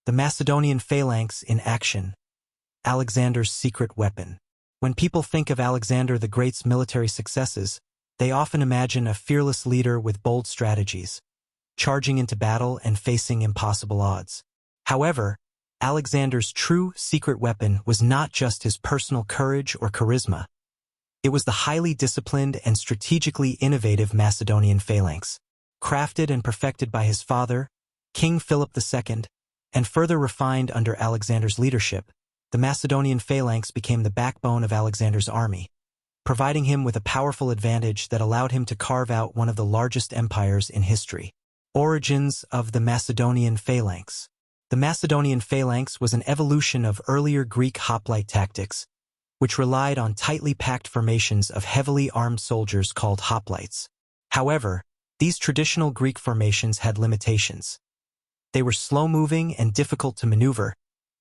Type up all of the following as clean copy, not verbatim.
The Macedonian phalanx in action. Alexander's secret weapon. When people think of Alexander the Great's military successes, they often imagine a fearless leader with bold strategies, charging into battle and facing impossible odds. However, Alexander's true secret weapon was not just his personal courage or charisma. It was the highly disciplined and strategically innovative Macedonian phalanx, crafted and perfected by his father, King Philip II, and further refined under Alexander's leadership. The Macedonian phalanx became the backbone of Alexander's army, providing him with a powerful advantage that allowed him to carve out one of the largest empires in history. Origins of the Macedonian phalanx. The Macedonian phalanx was an evolution of earlier Greek hoplite tactics, which relied on tightly packed formations of heavily armed soldiers called hoplites. However, these traditional Greek formations had limitations. They were slow-moving and difficult to maneuver,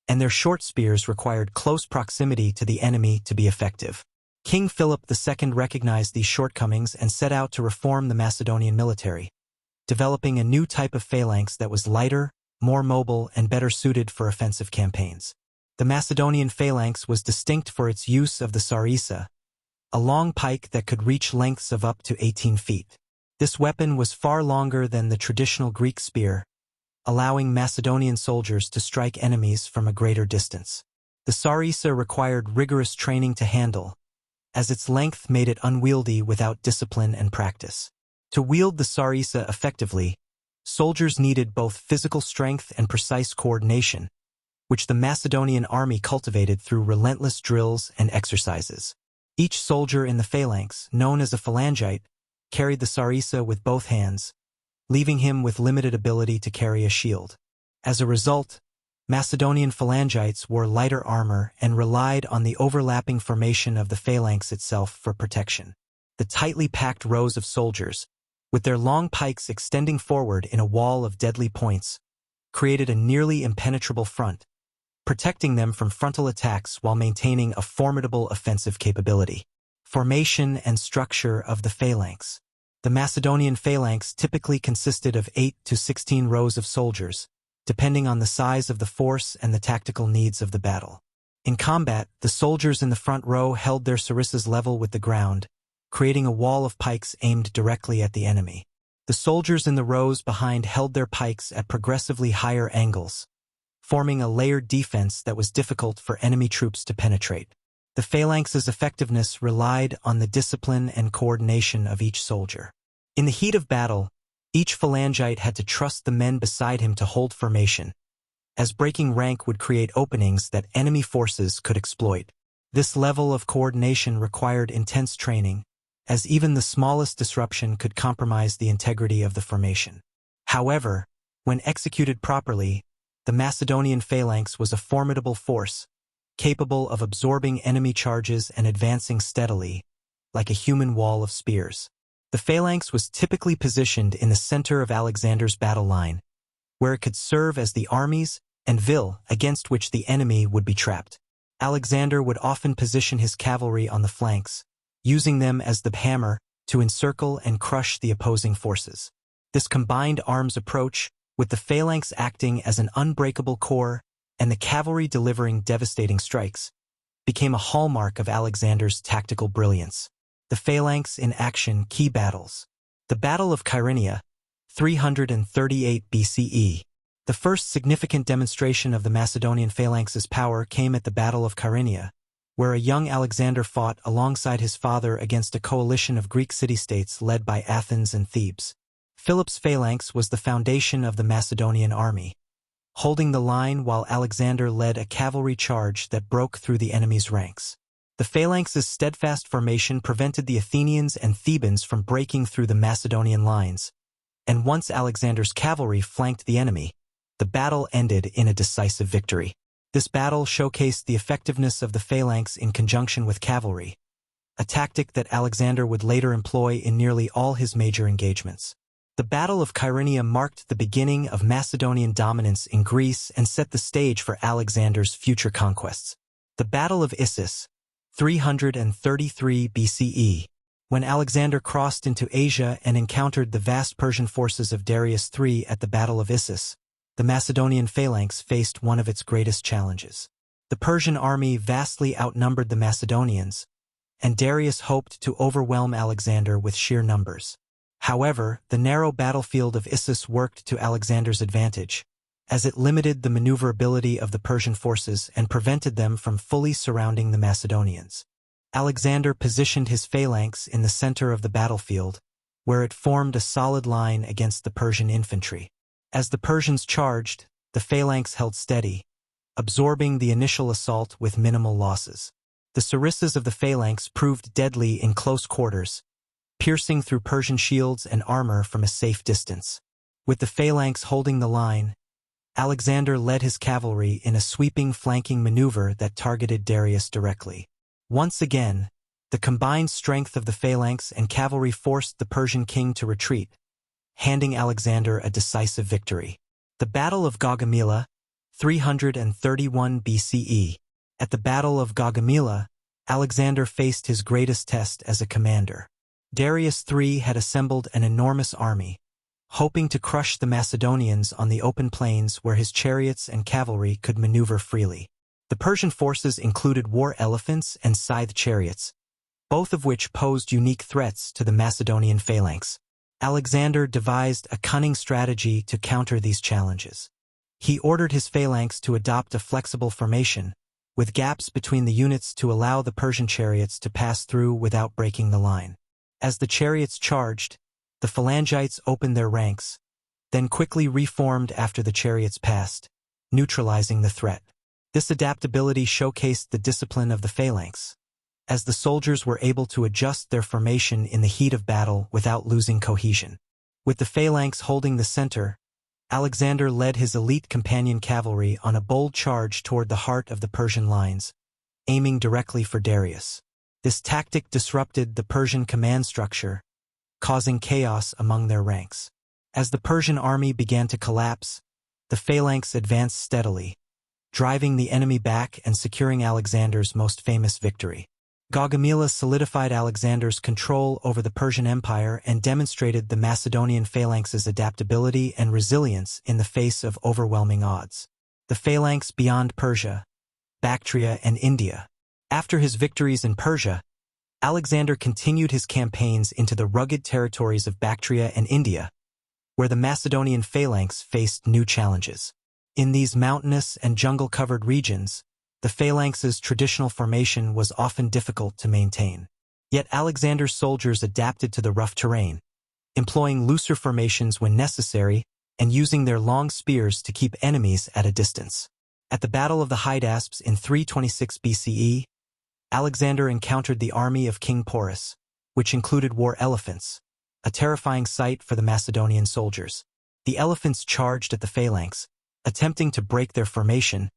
and their short spears required close proximity to the enemy to be effective. King Philip II recognized these shortcomings and set out to reform the Macedonian military, developing a new type of phalanx that was lighter, more mobile, and better suited for offensive campaigns. The Macedonian phalanx was distinct for its use of the sarissa, a long pike that could reach lengths of up to 18 feet. This weapon was far longer than the traditional Greek spear, allowing Macedonian soldiers to strike enemies from a greater distance. The sarissa required rigorous training to handle, as its length made it unwieldy without discipline and practice. To wield the sarissa effectively, soldiers needed both physical strength and precise coordination, which the Macedonian army cultivated through relentless drills and exercises. Each soldier in the phalanx, known as a phalangite, carried the sarissa with both hands, leaving him with limited ability to carry a shield. As a result, Macedonian phalangites wore lighter armor and relied on the overlapping formation of the phalanx itself for protection. The tightly packed rows of soldiers, with their long pikes extending forward in a wall of deadly points, created a nearly impenetrable front, protecting them from frontal attacks while maintaining a formidable offensive capability. Formation and structure of the phalanx. The Macedonian phalanx typically consisted of 8 to 16 rows of soldiers, depending on the size of the force and the tactical needs of the battle. In combat, the soldiers in the front row held their sarissas level with the ground, creating a wall of pikes aimed directly at the enemy. The soldiers in the rows behind held their pikes at progressively higher angles, forming a layered defense that was difficult for enemy troops to penetrate. The phalanx's effectiveness relied on the discipline and coordination of each soldier. In the heat of battle, each phalangite had to trust the men beside him to hold formation, as breaking rank would create openings that enemy forces could exploit. This level of coordination required intense training, as even the smallest disruption could compromise the integrity of the formation. However, when executed properly, the Macedonian phalanx was a formidable force, capable of absorbing enemy charges and advancing steadily, like a human wall of spears. The phalanx was typically positioned in the center of Alexander's battle line, where it could serve as the armies and vil against which the enemy would be trapped. Alexander would often position his cavalry on the flanks, using them as the hammer to encircle and crush the opposing forces. This combined arms approach, with the phalanx acting as an unbreakable core and the cavalry delivering devastating strikes, became a hallmark of Alexander's tactical brilliance. The phalanx in action. Key battles. The Battle of Kyrenia, 338 BCE. The first significant demonstration of the Macedonian phalanx's power came at the Battle of Kyrenia, where a young Alexander fought alongside his father against a coalition of Greek city-states led by Athens and Thebes. Philip's phalanx was the foundation of the Macedonian army, holding the line while Alexander led a cavalry charge that broke through the enemy's ranks. The phalanx's steadfast formation prevented the Athenians and Thebans from breaking through the Macedonian lines, and once Alexander's cavalry flanked the enemy, the battle ended in a decisive victory. This battle showcased the effectiveness of the phalanx in conjunction with cavalry, a tactic that Alexander would later employ in nearly all his major engagements. The Battle of Kyrenia marked the beginning of Macedonian dominance in Greece and set the stage for Alexander's future conquests. The Battle of Issus, 333 BCE. When Alexander crossed into Asia and encountered the vast Persian forces of Darius III at the Battle of Issus, the Macedonian phalanx faced one of its greatest challenges. The Persian army vastly outnumbered the Macedonians, and Darius hoped to overwhelm Alexander with sheer numbers. However, the narrow battlefield of Issus worked to Alexander's advantage, as it limited the maneuverability of the Persian forces and prevented them from fully surrounding the Macedonians. Alexander positioned his phalanx in the center of the battlefield, where it formed a solid line against the Persian infantry. As the Persians charged, the phalanx held steady, absorbing the initial assault with minimal losses. The sarissas of the phalanx proved deadly in close quarters, piercing through Persian shields and armor from a safe distance. With the phalanx holding the line, Alexander led his cavalry in a sweeping flanking maneuver that targeted Darius directly. Once again, the combined strength of the phalanx and cavalry forced the Persian king to retreat, handing Alexander a decisive victory. The Battle of Gaugamela, 331 BCE. At the Battle of Gaugamela, Alexander faced his greatest test as a commander. Darius III had assembled an enormous army, hoping to crush the Macedonians on the open plains where his chariots and cavalry could maneuver freely. The Persian forces included war elephants and scythe chariots, both of which posed unique threats to the Macedonian phalanx. Alexander devised a cunning strategy to counter these challenges. He ordered his phalanx to adopt a flexible formation, with gaps between the units to allow the Persian chariots to pass through without breaking the line. As the chariots charged, the phalangites opened their ranks, then quickly reformed after the chariots passed, neutralizing the threat. This adaptability showcased the discipline of the phalanx, as the soldiers were able to adjust their formation in the heat of battle without losing cohesion. With the phalanx holding the center, Alexander led his elite companion cavalry on a bold charge toward the heart of the Persian lines, aiming directly for Darius. This tactic disrupted the Persian command structure, causing chaos among their ranks. As the Persian army began to collapse, the phalanx advanced steadily, driving the enemy back and securing Alexander's most famous victory. Gaugamela solidified Alexander's control over the Persian Empire and demonstrated the Macedonian phalanx's adaptability and resilience in the face of overwhelming odds. The phalanx beyond Persia, Bactria, and India. After his victories in Persia, Alexander continued his campaigns into the rugged territories of Bactria and India, where the Macedonian phalanx faced new challenges. In these mountainous and jungle-covered regions, the phalanx's traditional formation was often difficult to maintain. Yet Alexander's soldiers adapted to the rough terrain, employing looser formations when necessary and using their long spears to keep enemies at a distance. At the Battle of the Hydaspes in 326 BCE, Alexander encountered the army of King Porus, which included war elephants, a terrifying sight for the Macedonian soldiers. The elephants charged at the phalanx, attempting to break their formation,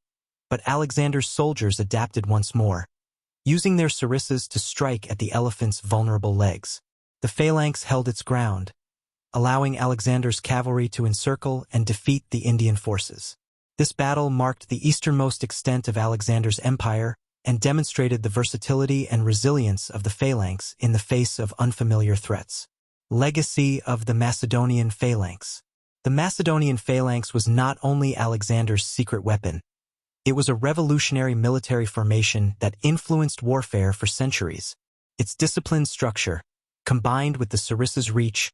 but Alexander's soldiers adapted once more, using their sarissas to strike at the elephants' vulnerable legs. The phalanx held its ground, allowing Alexander's cavalry to encircle and defeat the Indian forces. This battle marked the easternmost extent of Alexander's empire and demonstrated the versatility and resilience of the phalanx in the face of unfamiliar threats. Legacy of the Macedonian phalanx. The Macedonian phalanx was not only Alexander's secret weapon, it was a revolutionary military formation that influenced warfare for centuries. Its disciplined structure, combined with the sarissa's reach,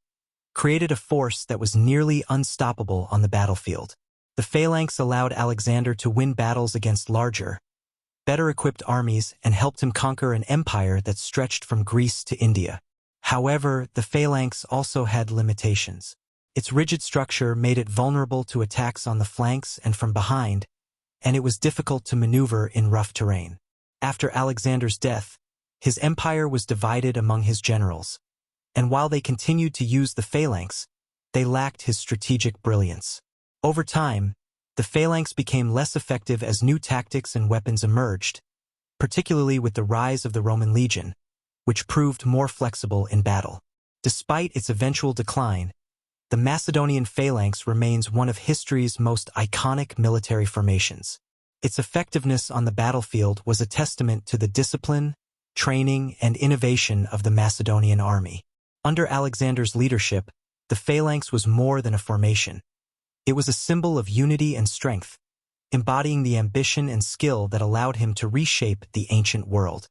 created a force that was nearly unstoppable on the battlefield. The phalanx allowed Alexander to win battles against larger, better-equipped armies and helped him conquer an empire that stretched from Greece to India. However, the phalanx also had limitations. Its rigid structure made it vulnerable to attacks on the flanks and from behind, and it was difficult to maneuver in rough terrain. After Alexander's death, his empire was divided among his generals, and while they continued to use the phalanx, they lacked his strategic brilliance. Over time, the phalanx became less effective as new tactics and weapons emerged, particularly with the rise of the Roman legion, which proved more flexible in battle. Despite its eventual decline, the Macedonian phalanx remains one of history's most iconic military formations. Its effectiveness on the battlefield was a testament to the discipline, training, and innovation of the Macedonian army. Under Alexander's leadership, the phalanx was more than a formation. It was a symbol of unity and strength, embodying the ambition and skill that allowed him to reshape the ancient world.